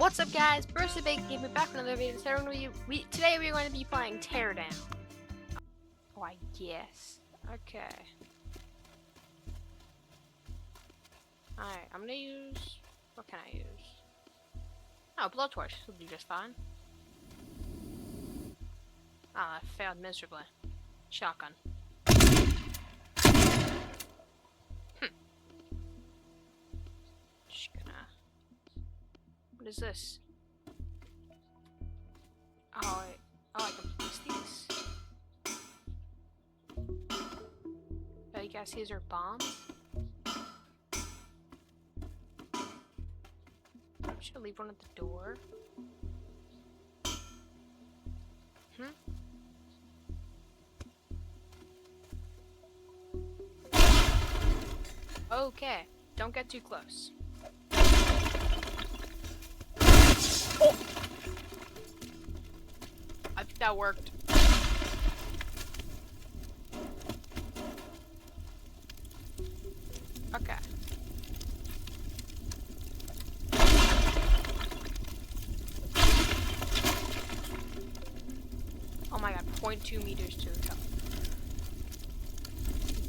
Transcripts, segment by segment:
What's up, guys? Bruce the Big Gamer back with another video. Today we're going to be playing Teardown. Oh, I guess. Okay. Alright, I'm gonna use... What can I use? Oh, blowtorch. This will do just fine. Ah, I failed miserably. Shotgun. Just gonna... What is this? Oh, I can place these. Oh, you guys, these are bombs. I'm just gonna leave one at the door. Okay, don't get too close. Oh! I think that worked. Okay. Oh my god, 0.2 meters to the top.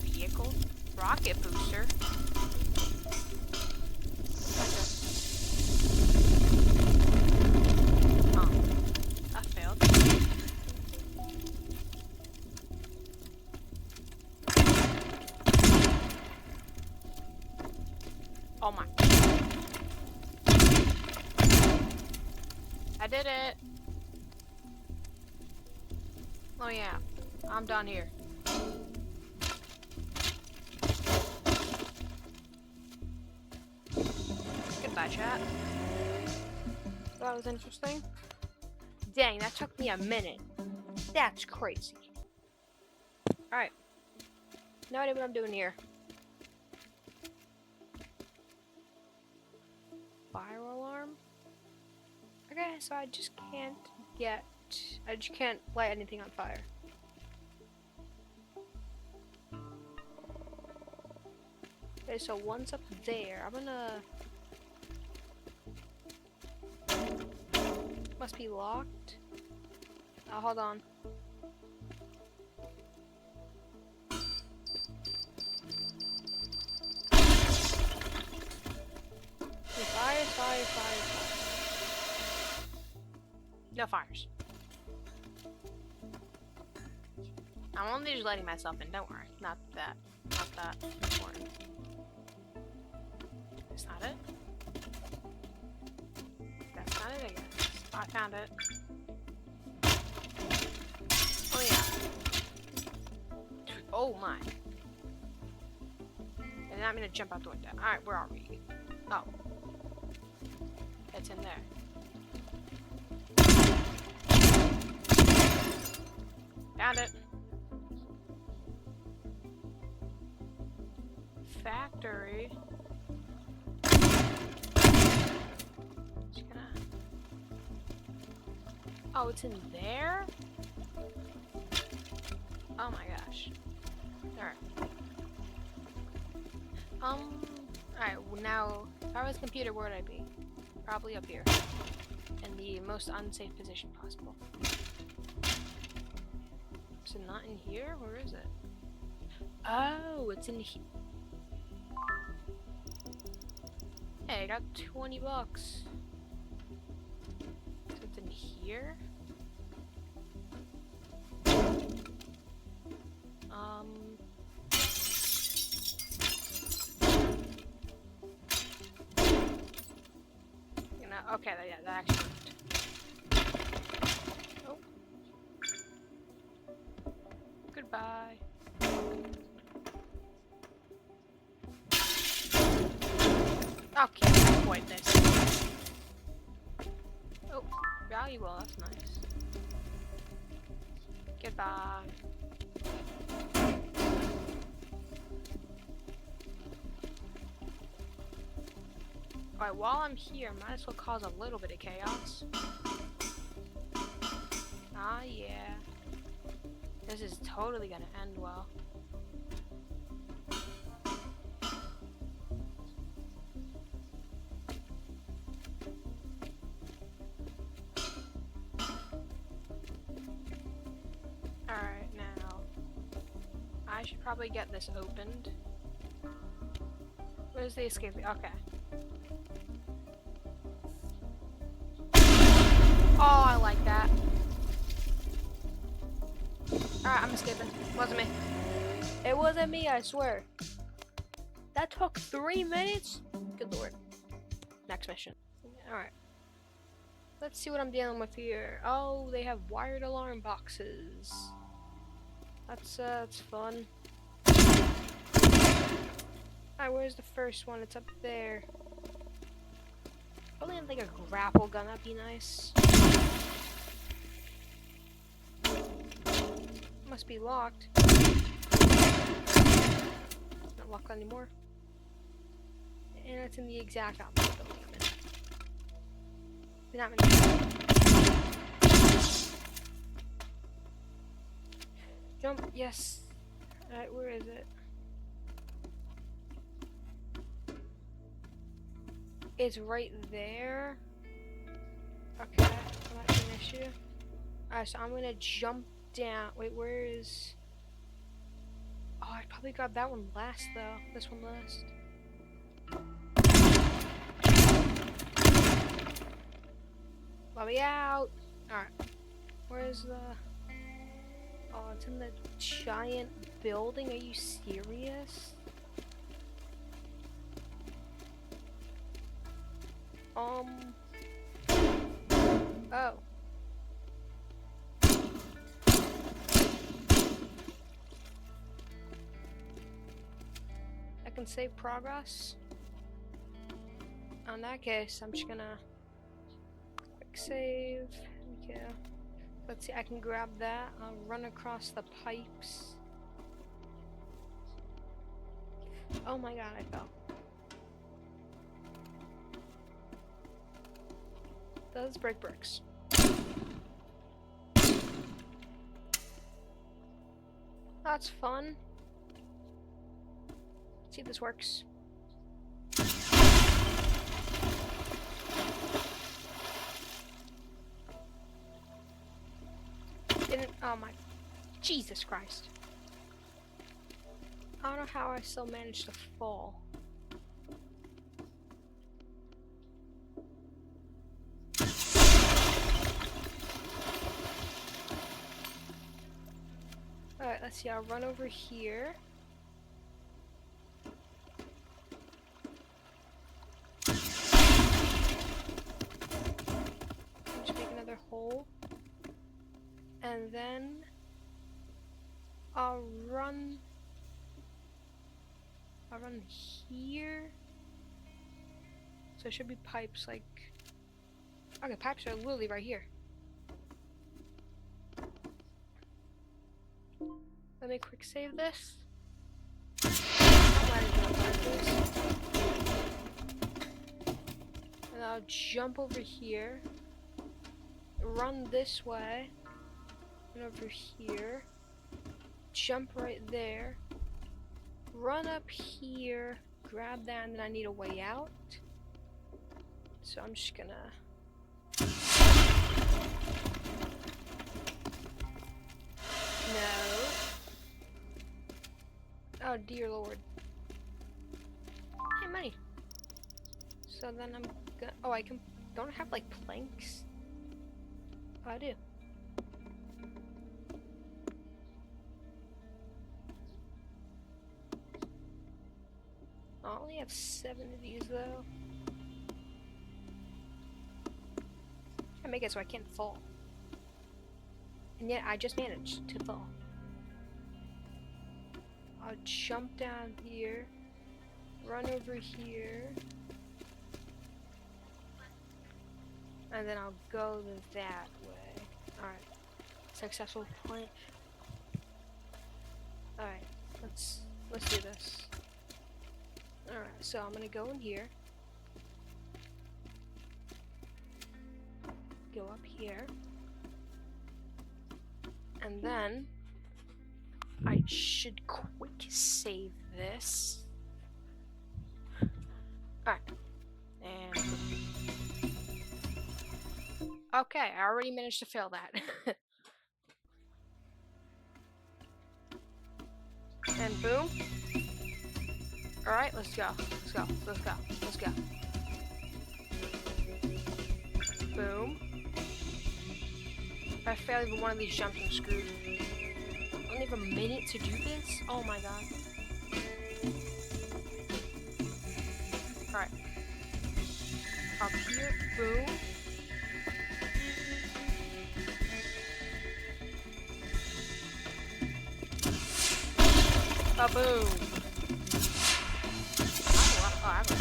Vehicle? Rocket booster? Oh, that failed. Oh my. I did it. Oh yeah, I'm done here. Goodbye, chat. That was interesting. Dang, that took me a minute. That's crazy. Alright. No idea what I'm doing here. Fire alarm? Okay, so I just can't light anything on fire. Okay, so one's up there. I'm gonna... Must be locked. Oh, hold on. Fire. No fires. I'm only just letting myself in, don't worry. Not that important. That's not it. That's not it, I guess. Oh, I found it. Oh yeah. Oh my. And then I'm gonna jump out the window. Alright, where are we? Oh. It's in there. Found it. Factory. Just gonna... Oh, it's in there? Oh my gosh. Alright. Alright, now, if I was a computer, where would I be? Probably up here. In the most unsafe position possible. Is it not in here? Where is it? Oh, it's in here. Hey, I got 20 bucks. So it's in here? Okay, yeah, that actually worked. Oh. Goodbye. Okay, avoid this. Oh, valuable, that's nice. Goodbye. Alright, while I'm here, might as well cause a little bit of chaos. Ah, yeah. This is totally gonna end well. probably get this opened. Where's the escape? Okay. Oh, I like that. Alright, I'm escaping. Wasn't me. It wasn't me, I swear. That took 3 minutes? Good lord. Next mission. Alright. Let's see what I'm dealing with here. Oh, they have wired alarm boxes. That's fun. Alright, where's the first one? It's up there. Probably have like a grapple gun, that'd be nice. Must be locked. Not locked anymore. And it's in the exact opposite building I'm in. Not many. Jump, yes. Alright, where is it? It's right there. Okay, that might be an issue. Alright, so I'm gonna jump down. Wait, where is... Oh, I probably got that one last, though. This one last. Let me out! Alright. Where's the... Oh, it's in the giant building? Are you serious? Oh. I can save progress. In that case, I'm just gonna quick save. Okay. Let's see, I can grab that. I'll run across the pipes. Oh my god, I fell. Does break bricks. That's fun. Let's see if this works. Didn't. Oh my. Jesus Christ. I don't know how I still managed to fall. Alright, let's see, I'll run over here. Just make another hole. And then I'll run here. So it should be pipes like... Okay, pipes are literally right here. Let me quick save this. And I'll jump over here. Run this way. And over here. Jump right there. Run up here. Grab that, and then I need a way out. So I'm just gonna... No. Oh dear lord. Hey, money. So then I'm gonna... Oh, I can... Don't I have like planks? Oh, I do. I only have 7 of these though. I make it so I can't fall. And yet I just managed to fall. I'll jump down here, run over here, and then I'll go that way. Alright. Successful plan. Alright, let's do this. Alright, so I'm gonna go in here. Go up here. And then I should quick save this. Alright. And okay, I already managed to fail that. And boom. Alright, let's go. Let's go. Let's go. Let's go. Boom. If I fail even one of these jumps, I'm screwed. I only have a minute to do this? Oh my god. Alright. Up here, boom. Ba-boom. Oh, I have a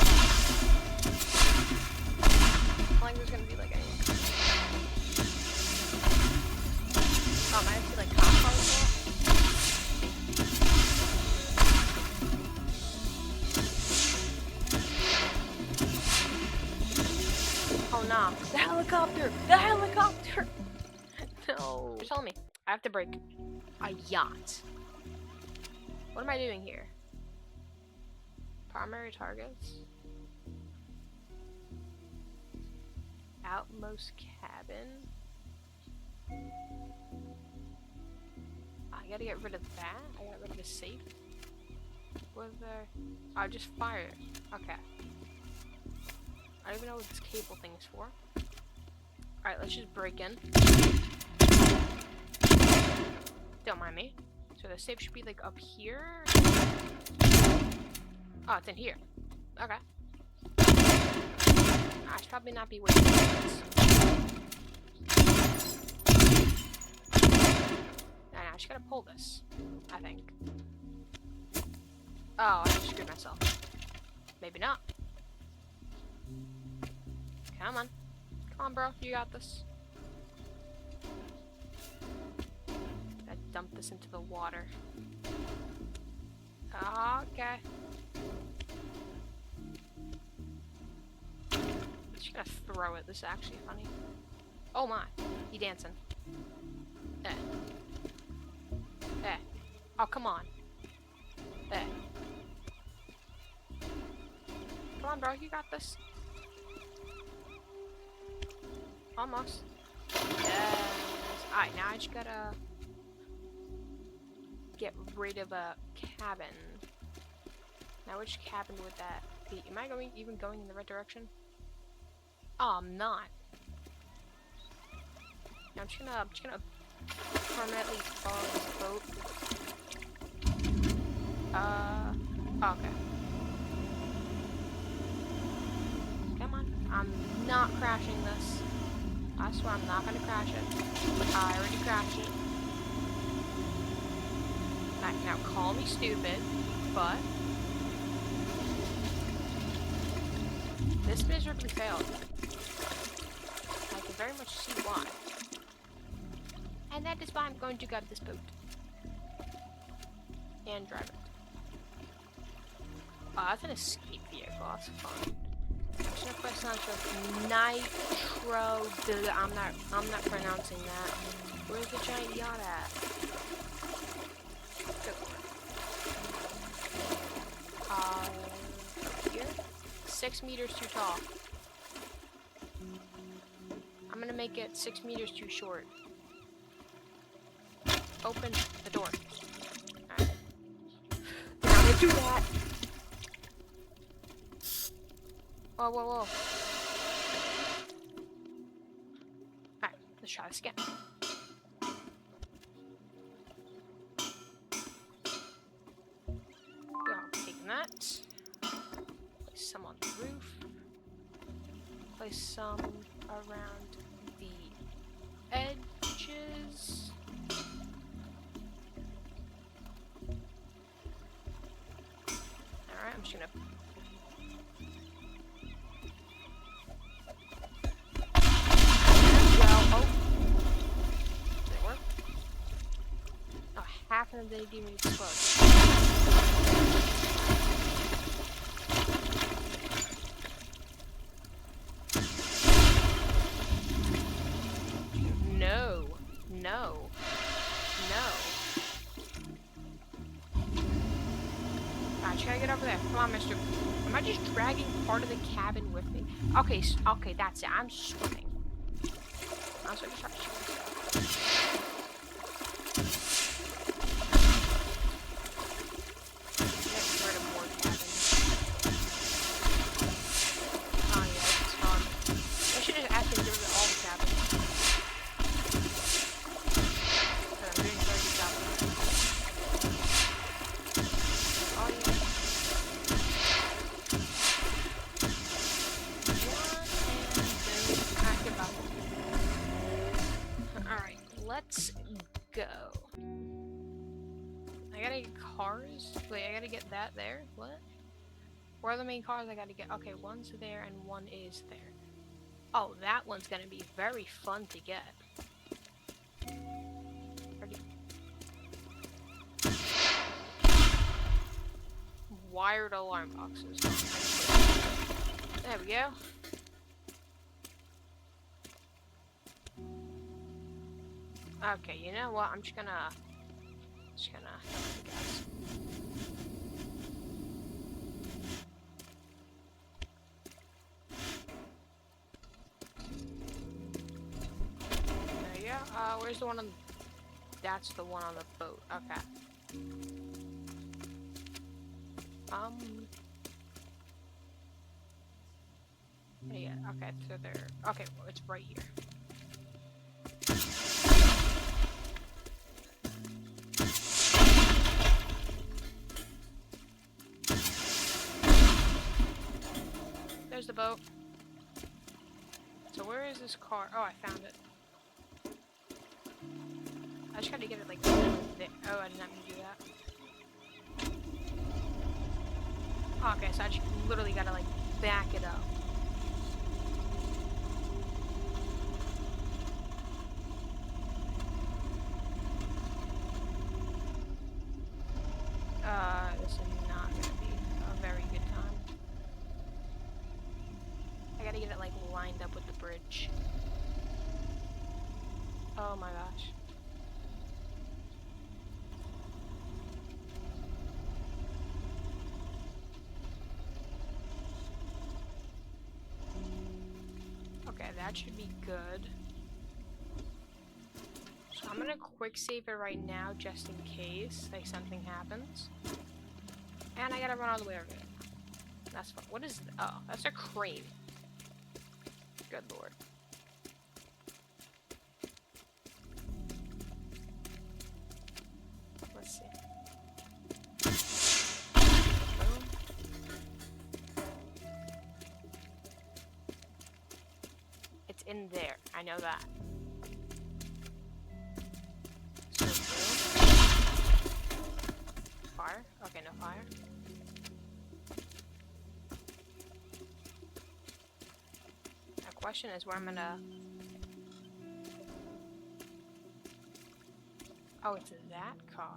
I think there's gonna be like anyone. Oh, am I actually like cop cars? Oh nah, the helicopter! The helicopter! No. You're telling me I have to break a yacht. What am I doing here? Primary targets? Outmost cabin? I gotta get rid of that. I got rid of the safe. What is there? Oh, just fire. Okay. I don't even know what this cable thing is for. Alright, let's just break in. Don't mind me. So the safe should be like up here. Oh, it's in here. Okay. I should probably not be waiting for this. I just gotta pull this, I think. Oh, I just screwed myself. Maybe not. Come on. Come on, bro. You got this. Gotta dump this into the water. Okay. I'm just gonna throw it. This is actually funny. Oh my. He dancing. Eh. Eh. Oh, come on. Eh. Come on, bro. You got this. Almost. Yes. Alright, now I just gotta get rid of a cabin. Now, which cabin would that be? Am I even going in the right direction? Oh, I'm not. Now, I'm just gonna permanently follow this boat. Okay. Come on. I'm not crashing this. I swear I'm not gonna crash it. I already crashed it. Now call me stupid, but this miserably failed. I can very much see why. And that is why I'm going to grab this boat. And drive it. Oh, that's an escape vehicle. That's fun. I'm just gonna press on for nitro. I'm not pronouncing that. Where's the giant yacht at? Here? 6 meters too tall. I'm gonna make it 6 meters too short. Open the door. Alright. Now I'm gonna do that. Whoa, whoa, whoa. Alright, let's try this again. Taking that. Place some on the roof. Place some around the edges. Alright, I'm just gonna half of them didn't even explode. No. No. No. Alright, you gotta get over there. Come on, mister. Am I just dragging part of the cabin with me? Okay, okay, that's it. I'm swimming. I'm just trying to shoot myself. let's go. I gotta get cars. Wait, I gotta get that there. What? Where are the main cars I gotta get? Okay, one's there and one is there. Oh, that one's gonna be very fun to get. Wired alarm boxes. There we go. Okay, you know what? I'm just gonna guess. There you go. Where's the one on? That's the one on the boat. Okay. Yeah. Okay. So there. Okay. Well, it's right here. There's the boat. So where is this car? Oh, I found it. I just gotta get it like there. Oh, I did not mean to do that. Okay, so I just literally gotta like back it up. This is not gonna be a very good time. I gotta get it like lined up with the bridge. Oh my gosh. Okay, that should be good. So I'm gonna quick save it right now just in case like something happens. And I gotta run all the way over it. That's fun. What is oh, that's a crane. Good lord. Let's see. Boom. It's in there. I know that. So boom. Fire? Okay, no fire. The question is where I'm gonna... Oh, it's that car.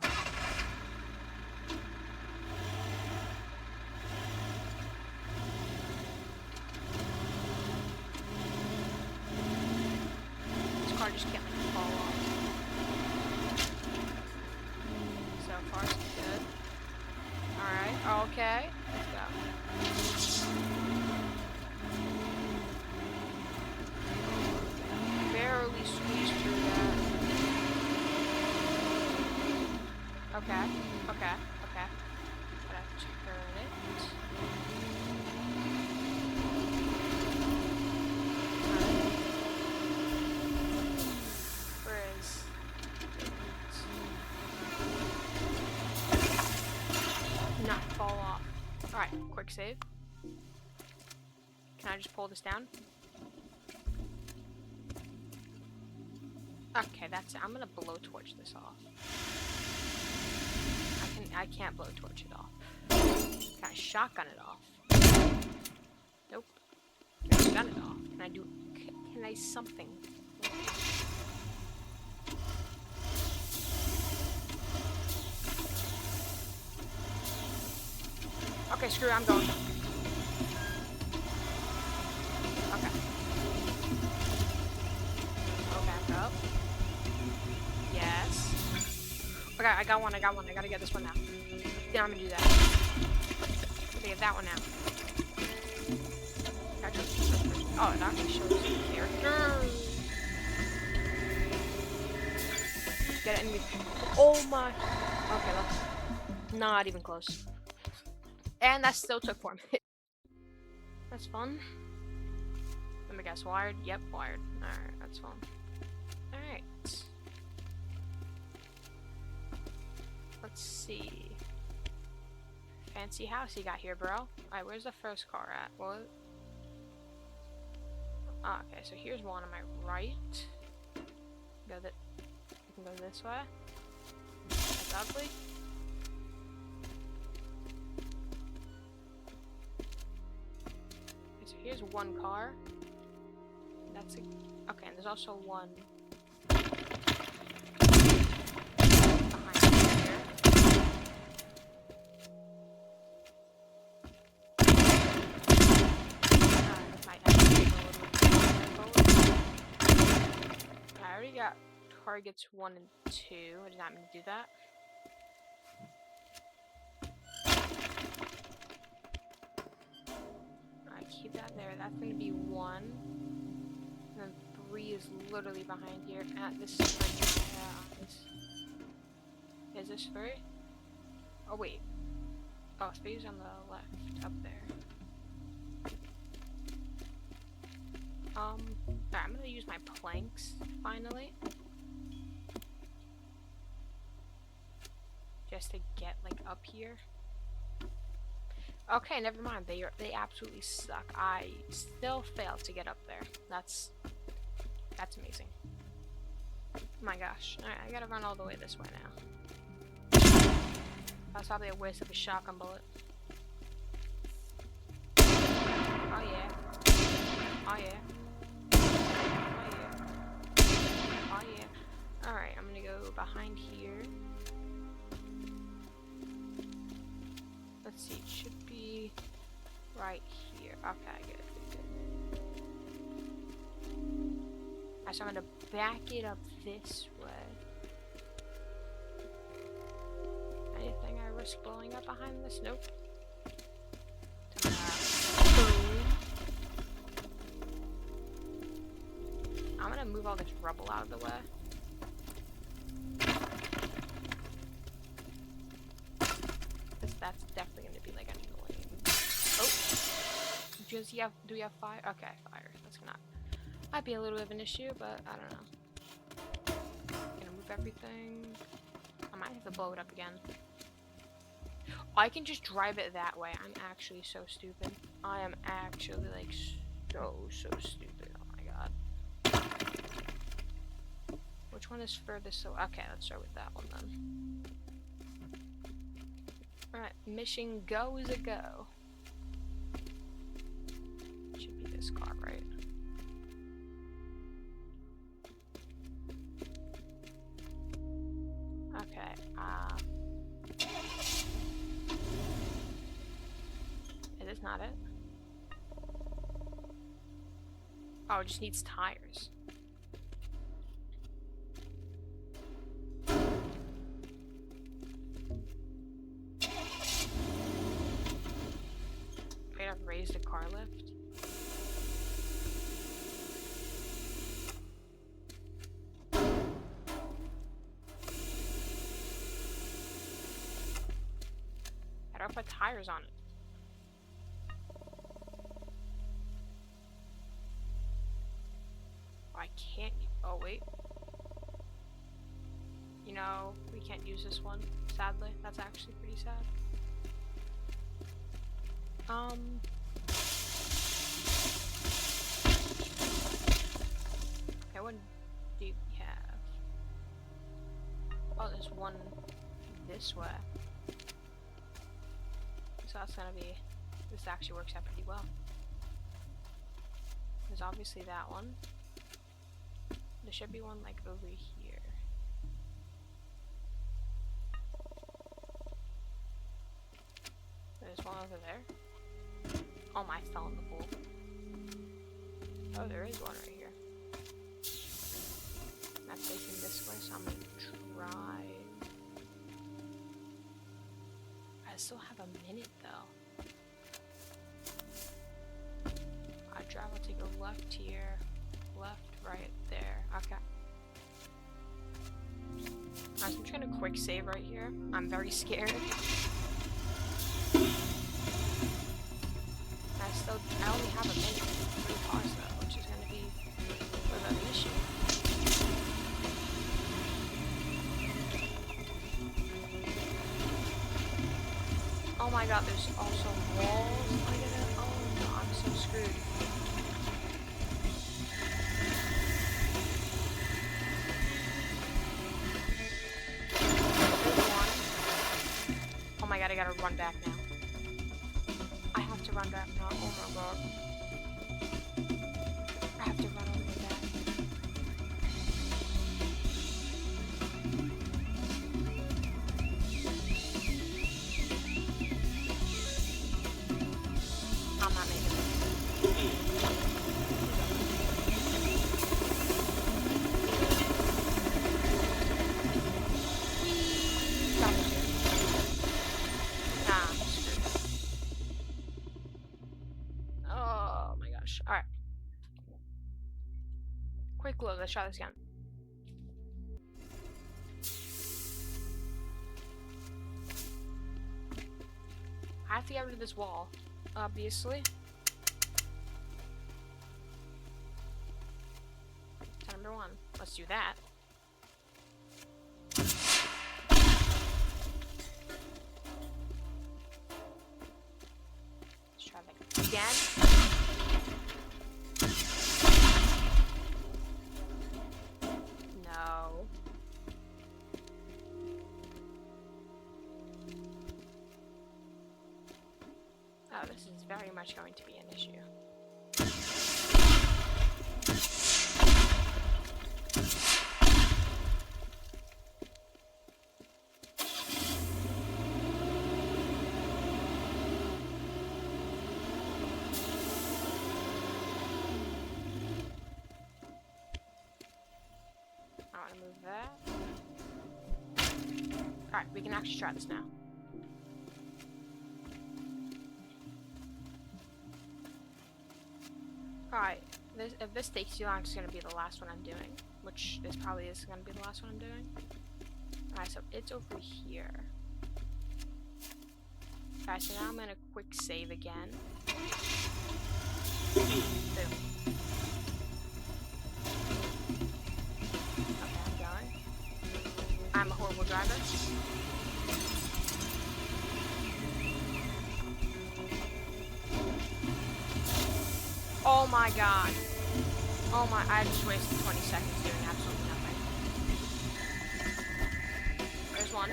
This car just can't like fall off. So far, so good. Alright, okay. Let's go. Barely squeezed through that. Okay, okay, okay. Gotta turn it. Alright. Where is it? Not fall off. Alright, quick save. Can I just pull this down? Okay, that's it. I'm gonna blowtorch this off. I can't blowtorch it off. Can I shotgun it off? Nope. Can I gun it off? Can I do? Can I something? Okay, screw it. I'm going. Okay. Go back up. Yes. Okay, I got one. I gotta get this one now. Yeah, I'm gonna do that. Okay, get that one now. Oh, it actually shows the character. Get it in. Oh my. Okay, that's not even close. And that still took 4 minutes. That's fun. Let me guess. Wired? Yep, wired. Alright, that's fun. Alright. Let's see. Fancy house you got here, bro. Alright, where's the first car at? What? Okay, so here's one on my right. Got it. can go this way. That's ugly. Okay, so here's one car. That's a... Okay, and there's also one behind here. Might have to take a little bit forward. I already got targets 1 and 2. I did not mean to do that. Alright, keep that there. That's gonna be 1. And then 3 is literally behind here. This is 3. Is this 3? Oh, wait. Oh, 3 is on the left, up there. Alright, I'm gonna use my planks, finally. Just to get, like, up here. Okay, never mind. They absolutely suck. I still failed to get up there. That's amazing. Oh my gosh. Alright, I gotta run all the way this way now. That's probably a waste of a shotgun bullet. Oh yeah. Oh yeah. Oh yeah. Oh yeah. Alright, I'm gonna go behind here. Let's see, it should be right here. Okay, good. Alright, so I'm gonna back it up this way. Anything I risk blowing up behind this? Nope. Boom. I'm gonna move all this rubble out of the way. That's definitely gonna be like annoying. Oh, do we have fire? Okay, fire. That's gonna might be a little bit of an issue, but I don't know. Gonna move everything. I might have to blow it up again. Oh, I can just drive it that way. I'm actually so stupid. I am actually like so stupid. Oh my god. Which one is furthest? So okay, let's start with that one then. Alright, mission go is a go. Should be this car, right? Okay, is this not it? Oh, it just needs tires. Raise the car lift. I don't put tires on it. Oh, I can't. Oh wait. You know, we can't use this one. Sadly, that's actually pretty sad. Okay, what do we have? Oh, there's one this way. So that's gonna be... This actually works out pretty well. There's obviously that one. There should be one like over here. There's one over there. Oh my, I fell in the pool. Oh, there is one right here. That's facing this way, so I'm gonna try. I still have a minute though. I drive, I'll take a left here. Left, right, there. Okay. Alright, so I'm trying to quick save right here. I'm very scared. I only have a minute for 3 cars though, which is going to be a bit of an issue. Oh my god, there's also walls. Oh no, I'm so screwed. gotta run back now. I have to run back now. Oh my god. I have to run all the way back. I'm not making it. Oh my gosh. Alright. Quick load, let's try this again. I have to get rid of this wall, obviously. Time number 1. Let's do that. Let's try that again. No. Oh, this is very much going to be an issue. I want to move that. Alright, we can actually try this now. Alright, if this takes too long, it's going to be the last one I'm doing. Which this probably is going to be the last one I'm doing. Alright, so it's over here. Alright, so now I'm going to quick save again. Boom. Okay, I'm going. I'm a horrible driver. Oh my god. Oh my, I just wasted 20 seconds doing absolutely nothing. There's one.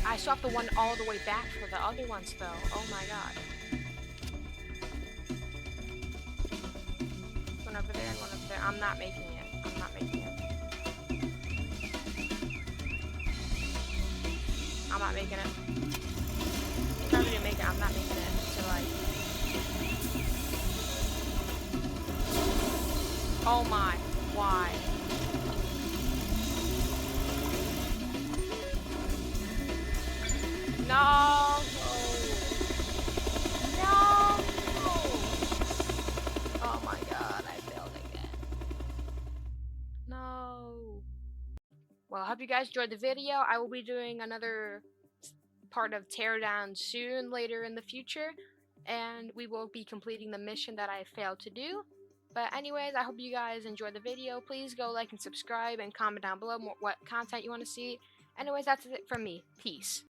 I still have to run all the way back for the other ones though. Oh my god. One over there and one over there. I'm not making it. I'm not making it. I'm not making it. I'm trying to make it. I'm not making it. So like. Oh my, why? No! No! Oh my god, I failed again. No. Well, I hope you guys enjoyed the video. I will be doing another part of Teardown soon, later in the future. And we will be completing the mission that I failed to do. But anyways, I hope you guys enjoyed the video. Please go like and subscribe and comment down below what content you want to see. Anyways, that's it from me. Peace.